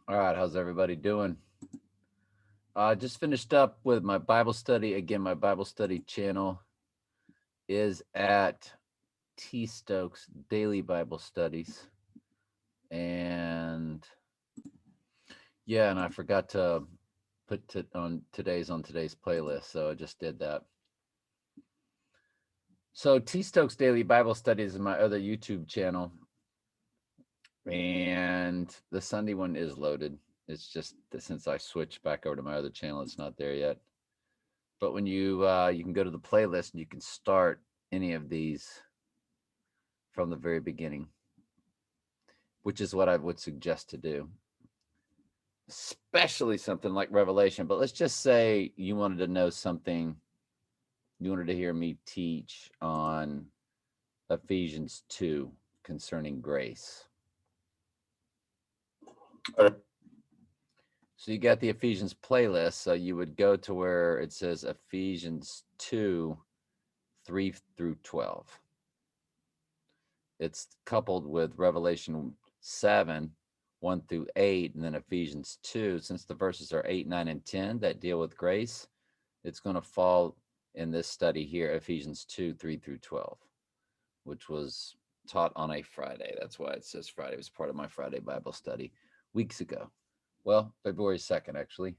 All right, how's everybody doing? I just finished up with my Bible study. Again, my Bible study channel is at T Stokes Daily Bible Studies. And yeah, and I forgot to put it on today's playlist, so I just did that. So T Stokes Daily Bible Studies is my other YouTube channel. And the Sunday one is loaded. It's just that since I switched back over to my other channel, it's not there yet. But when you can go to the playlist and you can start any of these from the very beginning, which is what I would suggest to do, especially something like Revelation. But let's just say you wanted to know something, you wanted to hear me teach on Ephesians 2 concerning grace. So you got the Ephesians playlist. So you would go to where it says Ephesians 2, 3 through 12. It's coupled with Revelation 7, 1 through 8, and then Ephesians 2. Since the verses are 8, 9, and 10 that deal with grace, it's going to fall in this study here, Ephesians 2, 3 through 12, which was taught on a Friday. That's why it says Friday. It was part of my Friday Bible study weeks ago. Well, February 2nd, actually,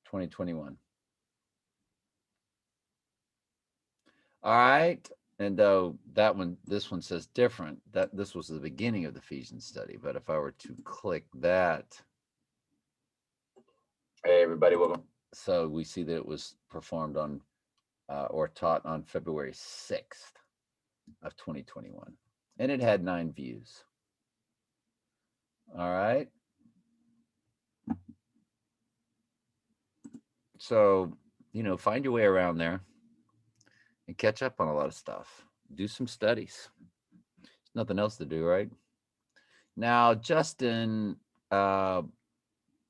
2021. All right. And though this one says different, that this was the beginning of the Ephesians study. But if I were to click that, Hey, everybody, welcome. so we see that it was performed on or taught on February 6th of 2021. And it had 9 views. All right. So, find your way around there and catch up on a lot of stuff. Do some studies. There's nothing else to do, right? Now, Justin, uh,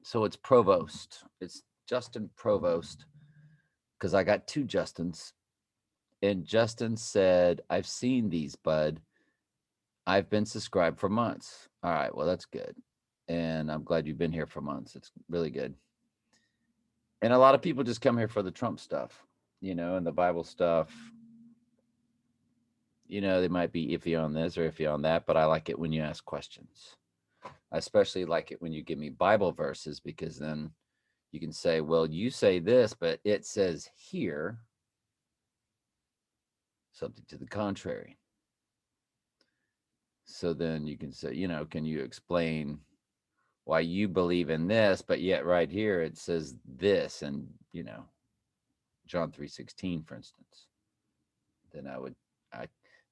so it's Provost. It's Justin Provost because I got 2 Justins. And Justin said, I've seen these, bud. I've been subscribed for months. All right, well, that's good. And I'm glad you've been here for months. It's really good. And a lot of people just come here for the Trump stuff, and the Bible stuff. They might be iffy on this or iffy on that, but I like it when you ask questions. I especially like it when you give me Bible verses because then you can say, well, you say this, but it says here something to the contrary. So then you can say, can you explain why you believe in this, but yet right here it says this, and John 3:16, for instance. Then I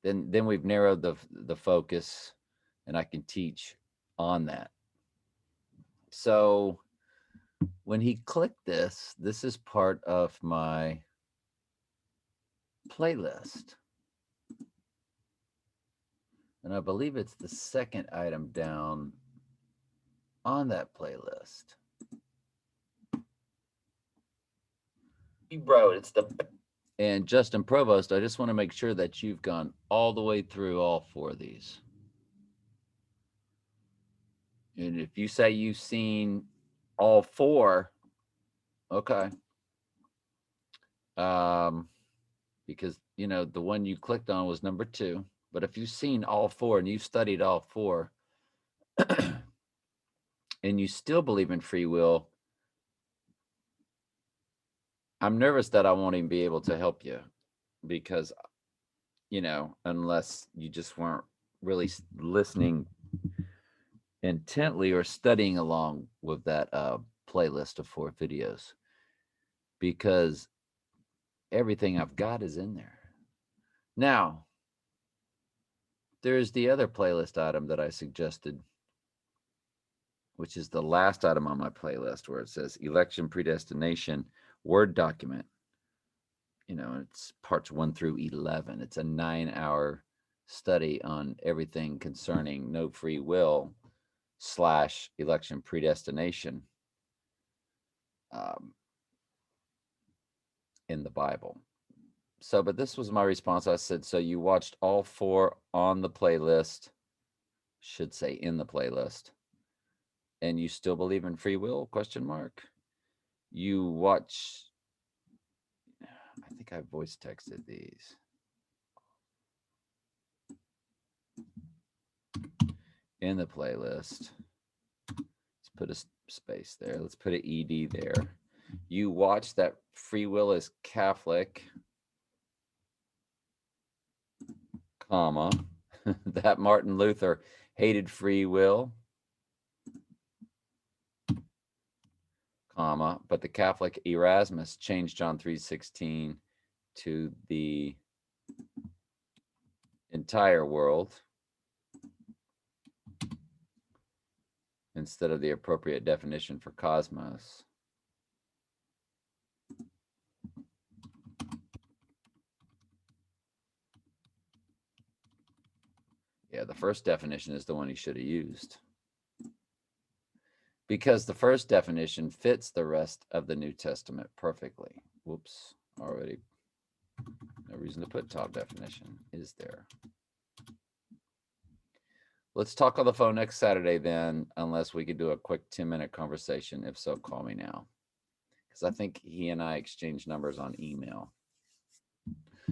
then we've narrowed the focus, and I can teach on that. So when he clicked this is part of my playlist. And I believe it's the second item down on that playlist. Bro, it's the And Justin Provost, I just want to make sure that you've gone all the way through all 4 of these. And if you say you've seen all 4, okay. Because the one you clicked on was number 2. But if you've seen all 4 and you've studied all 4, and you still believe in free will, I'm nervous that I won't even be able to help you because, unless you just weren't really listening intently or studying along with that playlist of 4 videos, because everything I've got is in there. Now, there's the other playlist item that I suggested, which is the last item on my playlist where it says election predestination Word document. It's parts 1 through 11. It's a 9-hour study on everything concerning no free will / election predestination in the Bible. So, but this was my response. I said, so you watched all 4 on the playlist, should say in the playlist. and you still believe in free will? Question mark. You watch. I think I voice texted these in the playlist. Let's put a space there. Let's put an ED there. You watch that free will is Catholic, comma, that Martin Luther hated free will, comma, but the Catholic Erasmus changed John 3:16 to the entire world instead of the appropriate definition for cosmos. Yeah, the first definition is the one he should have used, because the first definition fits the rest of the New Testament perfectly. Whoops, already. No reason to put top definition, is there? Let's talk on the phone next Saturday then, unless we could do a quick 10-minute conversation. If so, call me now, because I think he and I exchanged numbers on email.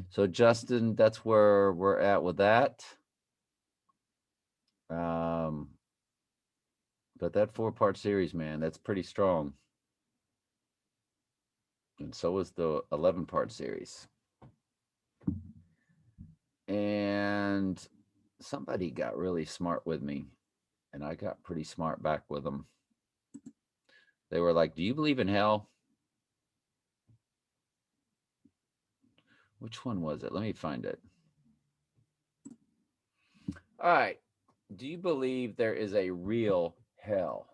So Justin, that's where we're at with that. But that 4-part series, man, that's pretty strong. And so is the 11-part series. And somebody got really smart with me, and I got pretty smart back with them. They were like, "Do you believe in hell?" Which one was it? Let me find it. All right. Do you believe there is a real hell?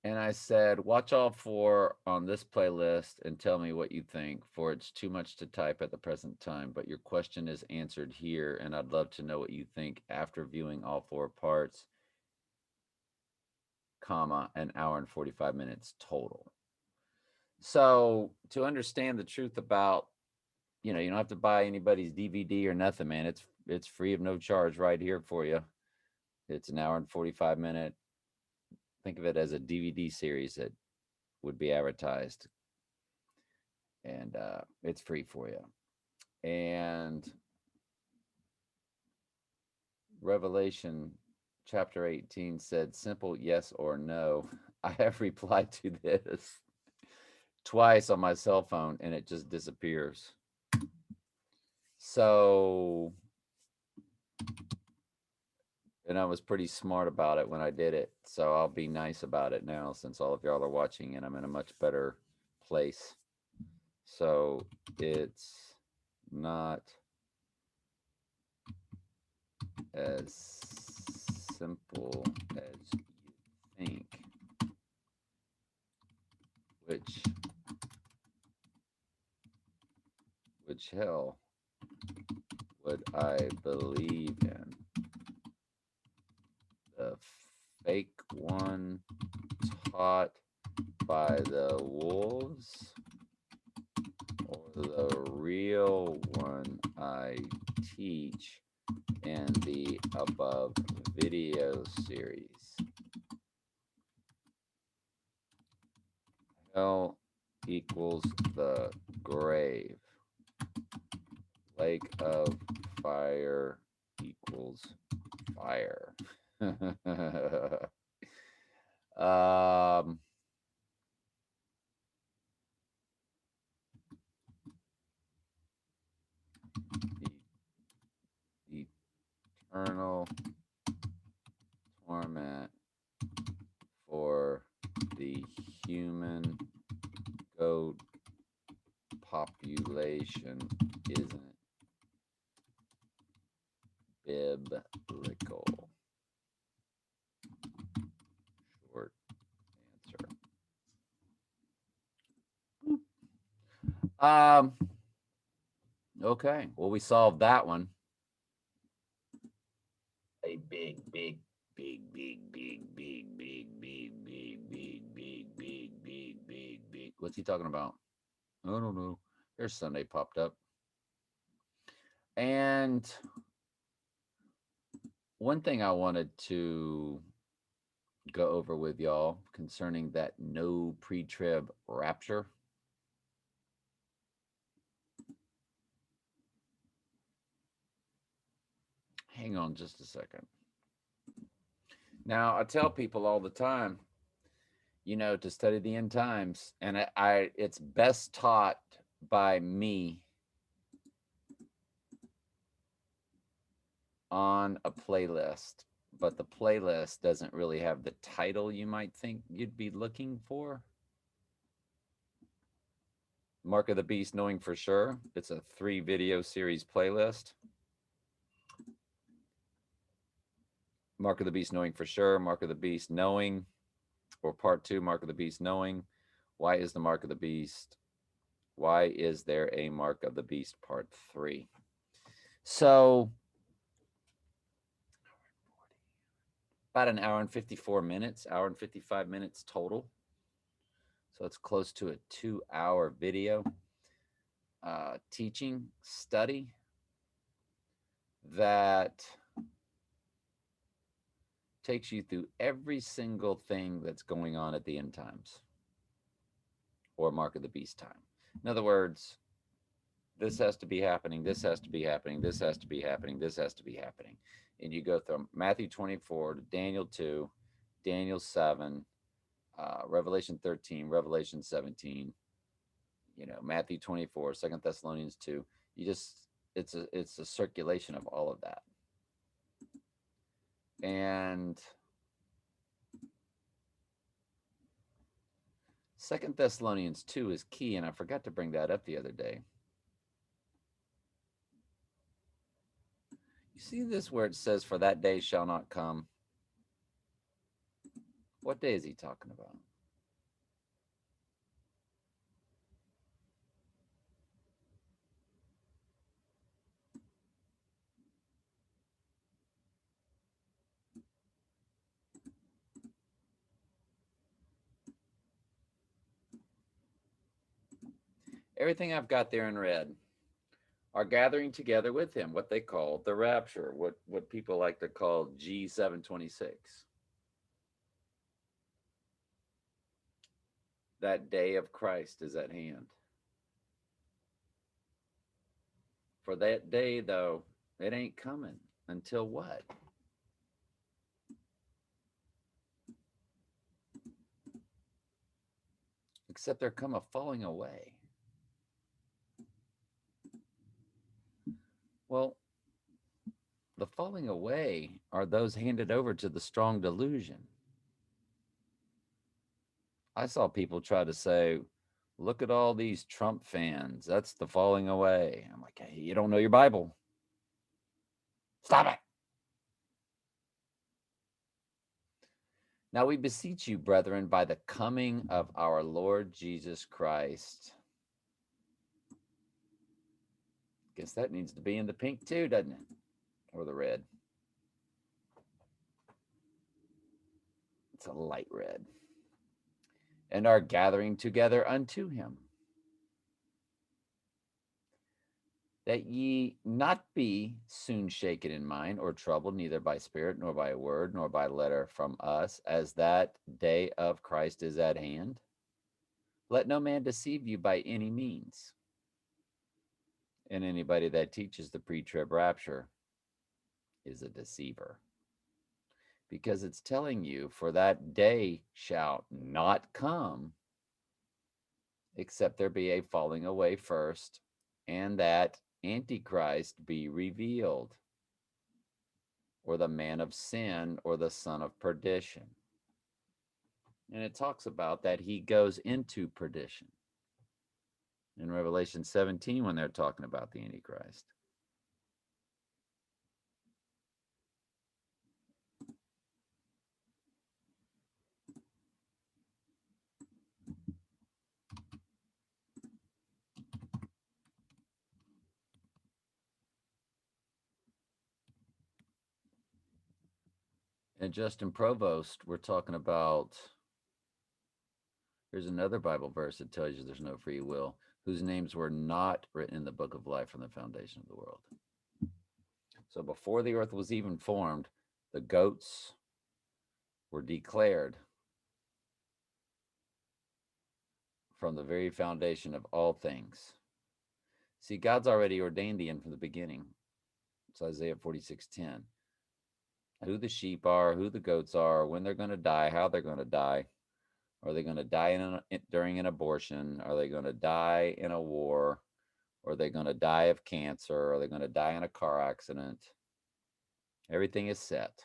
And I said, watch all 4 on this playlist and tell me what you think, for it's too much to type at the present time, but your question is answered here, and I'd love to know what you think after viewing all 4 parts, comma, an hour and 45 minutes total. So to understand the truth about, you don't have to buy anybody's DVD or nothing, man. It's free of no charge right here for you. It's an hour and 45 minute. Think of it as a DVD series that would be advertised, and it's free for you. And Revelation chapter 18 said simple yes or no. I have replied to this twice on my cell phone, and it just disappears. So, and I was pretty smart about it when I did it. So I'll be nice about it now, since all of y'all are watching, and I'm in a much better place. So it's not as simple as you think. Which hell would I believe in? The fake one taught by the wolves, or the real one I teach in the above video series? Hell equals the grave. Lake of fire equals fire. Eternal torment for the human goat population isn't biblical. Short answer. Okay, well, we solved that one. A big. What's he talking about? I don't know. There's Sunday popped up. And one thing I wanted to go over with y'all concerning that no pre-trib rapture. Hang on just a second. Now, I tell people all the time, to study the end times, and it's best taught by me on a playlist, but the playlist doesn't really have the title you might think you'd be looking for. Mark of the Beast, Knowing for Sure. It's a 3-video series playlist. Mark of the Beast, Knowing for Sure. Mark of the Beast, Knowing, or part 2, Mark of the Beast, Knowing. Why is the Mark of the Beast? Why is there a Mark of the Beast, part 3? So, about an hour and 54 minutes, hour and 55 minutes total. So it's close to a 2-hour video teaching study that takes you through every single thing that's going on at the end times or Mark of the Beast time. In other words, this has to be happening, this has to be happening, this has to be happening, this has to be happening. And you go from Matthew 24 to Daniel 2, Daniel 7, Revelation 13, Revelation 17, Matthew 24, 2 Thessalonians 2. It's a circulation of all of that. And 2 Thessalonians 2 is key, and I forgot to bring that up the other day. You see this where it says, for that day shall not come? What day is he talking about? Everything I've got there in red are gathering together with him, what they call the rapture, what people like to call G726. That day of Christ is at hand. For that day, though, it ain't coming until what? Except there come a falling away. Well, the falling away are those handed over to the strong delusion. I saw people try to say, look at all these Trump fans. That's the falling away. I'm like, hey, you don't know your Bible. Stop it. Now we beseech you, brethren, by the coming of our Lord Jesus Christ. Guess that needs to be in the pink too, doesn't it? Or the red. It's a light red. And are gathering together unto him, that ye not be soon shaken in mind or troubled, neither by spirit, nor by word, nor by letter from us, as that day of Christ is at hand. Let no man deceive you by any means. And anybody that teaches the pre-trib rapture is a deceiver. Because it's telling you, for that day shall not come, except there be a falling away first, and that Antichrist be revealed, or the man of sin, or the son of perdition. And it talks about that he goes into perdition in Revelation 17 when they're talking about the Antichrist. And Justin Provost, we're talking about, here's another Bible verse that tells you there's no free will, whose names were not written in the book of life from the foundation of the world. So before the earth was even formed, the goats were declared from the very foundation of all things. See, God's already ordained the end from the beginning. It's Isaiah 46:10. Who the sheep are, who the goats are, when they're going to die, how they're going to die. Are they going to die during an abortion? Are they going to die in a war? Or are they going to die of cancer? Are they going to die in a car accident? Everything is set.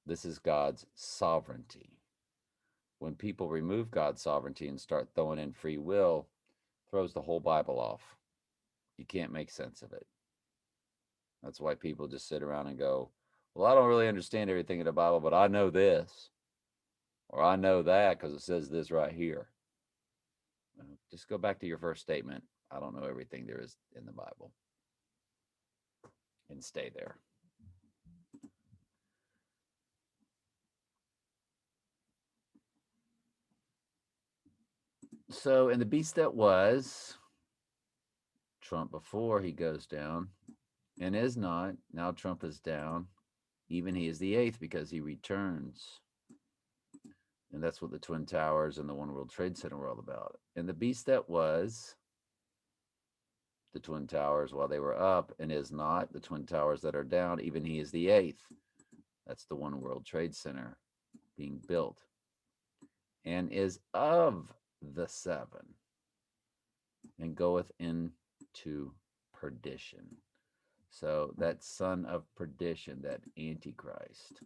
This is God's sovereignty. When people remove God's sovereignty and start throwing in free will, throws the whole Bible off. You can't make sense of it. That's why people just sit around and go, well, I don't really understand everything in the Bible, but I know this, or I know that because it says this right here. Just go back to your first statement. I don't know everything there is in the Bible. And stay there. So, in the beast that was, Trump before he goes down, and is not, now Trump is down. Even he is the eighth because he returns. And that's what the Twin Towers and the One World Trade Center were all about. And the beast that was, the Twin Towers while they were up, and is not, the Twin Towers that are down, even he is the eighth. That's the One World Trade Center being built. And is of the seven, and goeth into perdition. So that son of perdition, that Antichrist.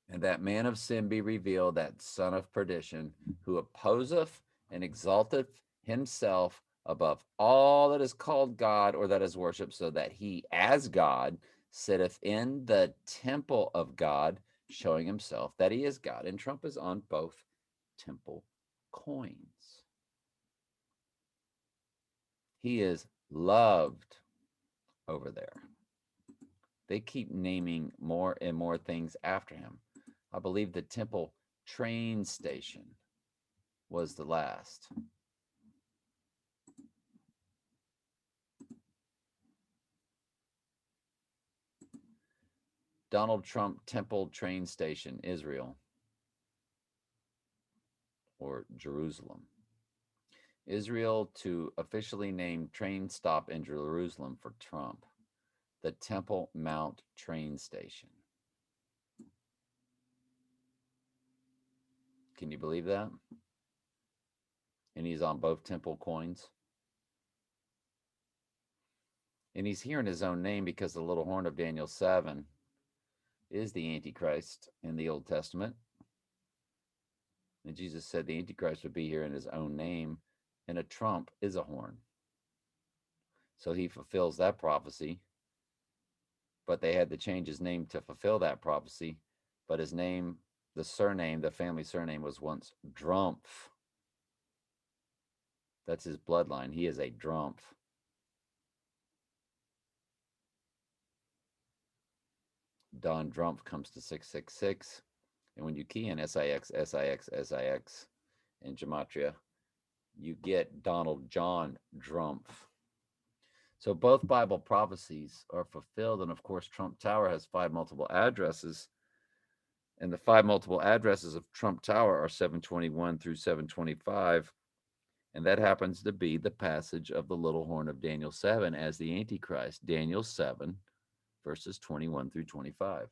And that man of sin be revealed, that son of perdition, who opposeth and exalteth himself above all that is called God or that is worshipped, so that he, as God, sitteth in the temple of God, showing himself that he is God. And Trump is on both temple coins. He is loved over there. They keep naming more and more things after him. I believe the temple train station was the last. Donald Trump Temple train station, Israel, or Jerusalem. Israel to officially name train stop in Jerusalem for Trump, the Temple Mount train station. Can you believe that? And he's on both temple coins. And he's here in his own name because the little horn of Daniel 7 is the Antichrist in the Old Testament. And Jesus said the Antichrist would be here in his own name, and a trump is a horn. So he fulfills that prophecy. But they had to change his name to fulfill that prophecy. But his name, the surname, the family surname was once Drumpf. That's his bloodline. He is a Drumpf. Don Drumpf comes to 666. And when you key in SIX, SIX, SIX in Gematria, you get Donald John Drumpf. So both Bible prophecies are fulfilled. And of course, Trump Tower has 5 multiple addresses. And the 5 multiple addresses of Trump Tower are 721 through 725. And that happens to be the passage of the little horn of Daniel 7 as the Antichrist, Daniel 7, verses 21 through 25.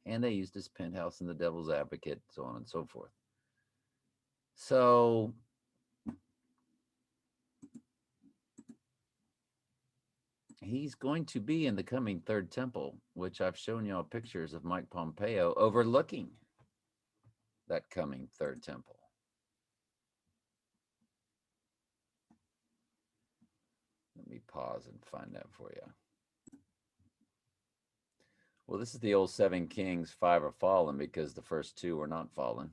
And they used his penthouse in the Devil's Advocate, so on and so forth. So he's going to be in the coming third temple, which I've shown y'all pictures of Mike Pompeo overlooking that coming third temple. Let me pause and find that for you. Well, this is the old 7 kings, 5 are fallen because the first 2 were not fallen.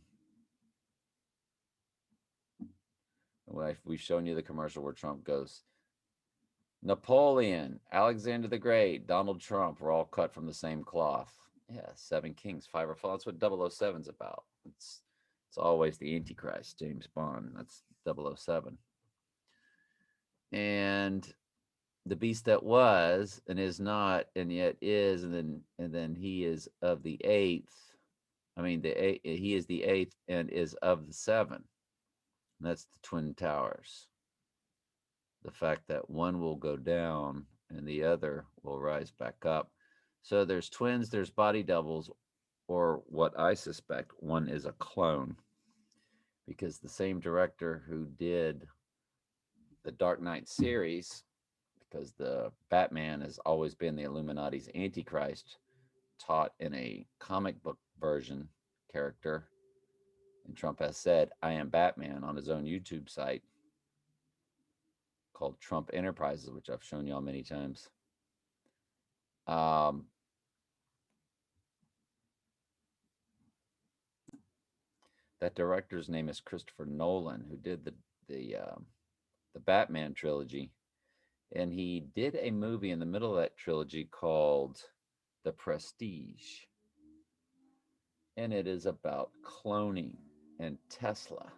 We've shown you the commercial where Trump goes, Napoleon, Alexander the Great, Donald Trump were all cut from the same cloth. Yeah, 7 kings, 5 are fallen. That's what 007's about. It's always the Antichrist, James Bond. That's 007. And the beast that was and is not and yet is, and then he is of the eighth. I mean, he is the eighth and is of the seven. And that's the twin towers. The fact that one will go down and the other will rise back up. So there's twins, there's body doubles, or what I suspect one is a clone, because the same director who did the Dark Knight series, because the Batman has always been the Illuminati's Antichrist, taught in a comic book version character. And Trump has said, I am Batman on his own YouTube site called Trump Enterprises, which I've shown y'all many times. Um, that director's name is Christopher Nolan, who did the Batman trilogy, and he did a movie in the middle of that trilogy called The Prestige, and it is about cloning and Tesla.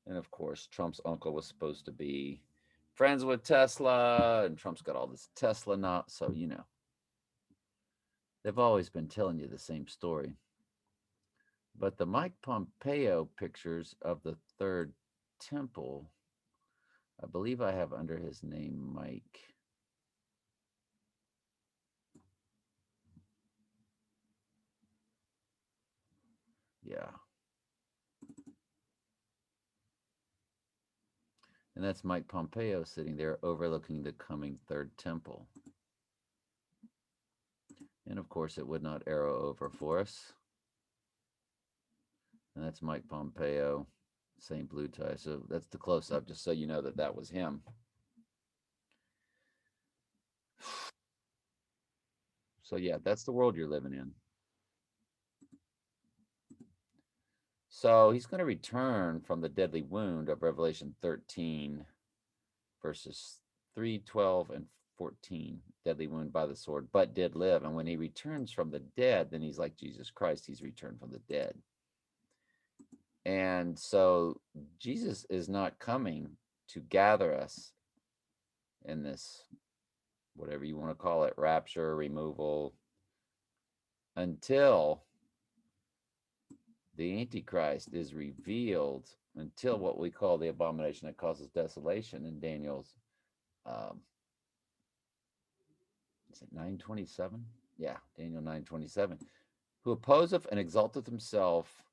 And of course, Trump's uncle was supposed to be friends with Tesla, and Trump's got all this Tesla now. So, they've always been telling you the same story. But the Mike Pompeo pictures of the third temple, I believe I have under his name Mike. Yeah. And that's Mike Pompeo sitting there overlooking the coming third temple. And of course, it would not arrow over for us. And that's Mike Pompeo, same blue tie. So that's the close up, just so you know that that was him. So, yeah, that's the world you're living in. So he's going to return from the deadly wound of Revelation 13, verses 3, 12, and 14. Deadly wound by the sword, but did live. And when he returns from the dead, then he's like Jesus Christ. He's returned from the dead. And so Jesus is not coming to gather us in this, whatever you want to call it, rapture, removal, until the Antichrist is revealed, until what we call the abomination that causes desolation in Daniel's, is it 9:27? Yeah, Daniel 9:27. Who opposeth and exalteth himself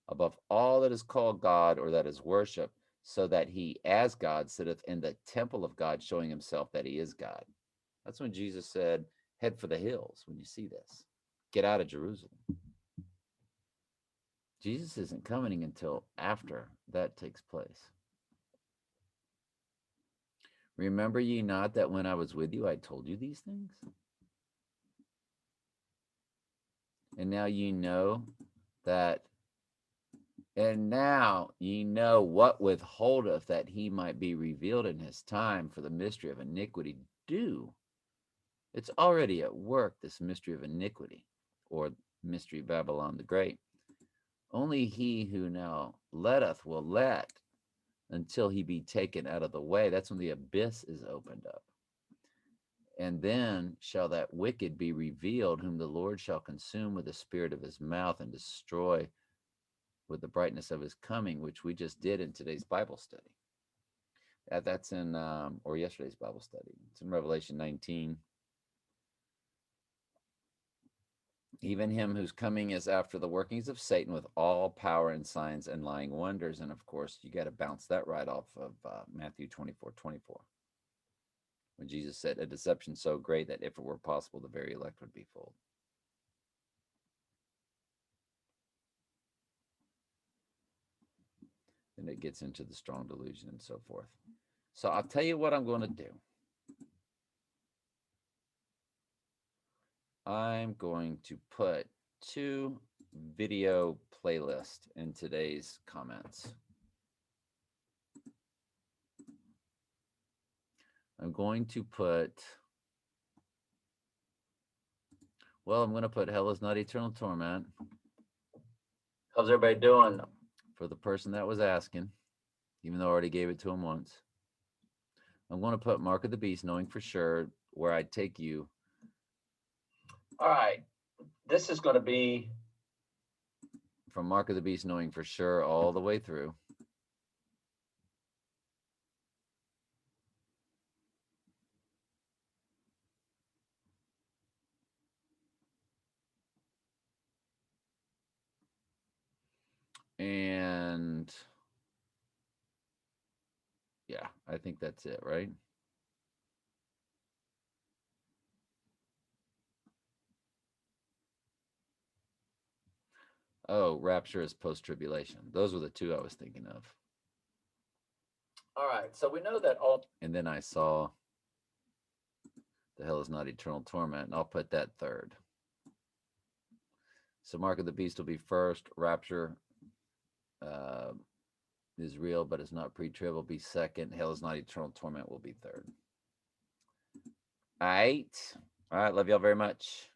above all that is called God or that is worship, so that he as God sitteth in the temple of God, showing himself that he is God. That's when Jesus said, head for the hills when you see this. Get out of Jerusalem. Jesus isn't coming until after that takes place. Remember ye not that when I was with you, I told you these things? And now ye know that, and now ye know what withholdeth that he might be revealed in his time, for the mystery of iniquity do. It's already at work, this mystery of iniquity, or mystery of Babylon the Great. Only he who now letteth will let until he be taken out of the way. That's when the abyss is opened up. And then shall that wicked be revealed, whom the Lord shall consume with the spirit of his mouth and destroy with the brightness of his coming, which we just did in today's Bible study. That's in, or yesterday's Bible study. It's in Revelation 19. Even him whose coming is after the workings of Satan, with all power and signs and lying wonders. And of course, you got to bounce that right off of Matthew 24:24. When Jesus said, a deception so great that if it were possible, the very elect would be fooled. And it gets into the strong delusion and so forth. So I'll tell you what I'm going to do. I'm going to put 2 video playlists in today's comments. I'm going to put, well, I'm going to put Hell is Not Eternal Torment. How's everybody doing? For the person that was asking, even though I already gave it to him once. I'm going to put Mark of the Beast, knowing for sure where I'd take you. All right. This is going to be from Mark of the Beast, knowing for sure all the way through. And yeah, I think that's it, right? Oh, Rapture is post-tribulation. Those were the two I was thinking of. all right. So we know that all. And then I saw the hell is not eternal torment, and I'll put that third. So Mark of the Beast will be first. Rapture is real, but it's not pre-trib, will be second. Hell is not eternal torment will be third. All right. Love y'all very much.